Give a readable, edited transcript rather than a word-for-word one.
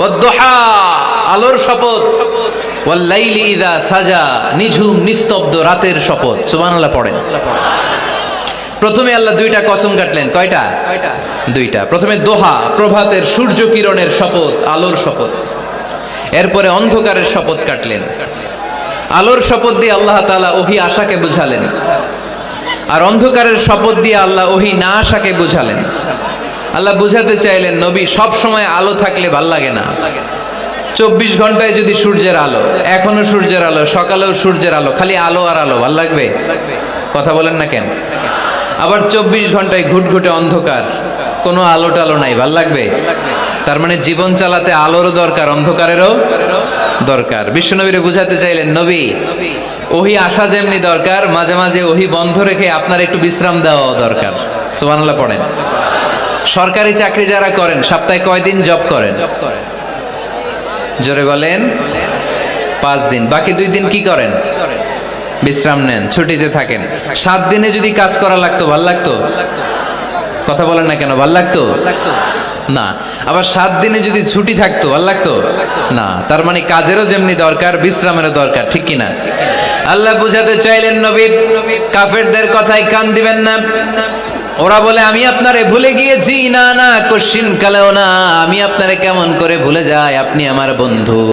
ওয়াদ-দুহা, আলোর শপথ, ওয়াল-লাইলি ইযা সাজা, নিঝুম নিস্তব্ধ রাতের শপথ। সুবহানাল্লাহ পড়েন। প্রথমে আল্লাহ দুইটা কসম কাটলেন। কয়টা? দুইটা। প্রথমে দোহা, প্রভাতের সূর্য কিরণের শপথ, আলোর শপথ। এরপরে অন্ধকারের শপথ কাটলেন। আলোর শপথ দিয়ে আল্লাহ তাআলা ওহী আশাকে বুঝালেন, আর অন্ধকারের শপথ দিয়ে আল্লাহ ওহী না আশাকে বুঝালেন। আল্লাহ বুঝাতে চাইলেন, নবী সব সময় আলো থাকলে ভাল লাগে না। 24 ঘন্টায় যদি সূর্যের আলো, এখনো সূর্যের আলো, সকালেও সূর্যের আলো, খালি আলো আর আলো, ভাল লাগবে? কথা বলেন না কেন? আবার 24 ঘন্টায় ঘুটঘুটে অন্ধকার, কোনো আলো টালো নাই, ভাল লাগবে? তার মানে জীবন চালাতে আলোরও দরকার, অন্ধকারেরও দরকার। বিশ্বনবীরে বুঝাতে চাইলেন, নবী ওহী আসা যেমনি দরকার, মাঝে মাঝে ওহী বন্ধ রেখে আপনার একটু বিশ্রাম দেওয়া দরকার। সুবহানাল্লাহ পড়েন। সরকারি চাকরি যারা করেন, সপ্তাহে কয়দিন জব করেন? জোরে বলেন। 5 দিন। বাকি 2 দিন কি করেন? বিশ্রাম নেন, ছুটিতে থাকেন। 7 দিনে যদি কাজ করা লাগতো, ভাল লাগতো? কথা বলেন না কেন? ভাল লাগতো না। আবার 7 দিনে যদি ছুটি থাকতো, ভাল লাগতো না। তার মানে কাজেরও যেমনি দরকার, বিশ্রামেরও দরকার, ঠিক কিনা? আল্লাহ বুঝাতে চাইলেন, নবী কাফেরদের কথায় কান দিবেন না। ওরা বলে আমি আপনারে ভুলে গিয়েছি। না না, কশিন কালেও না। আমি আপনারে কেমন করে ভুলে যাই? আপনি আমার বন্ধু।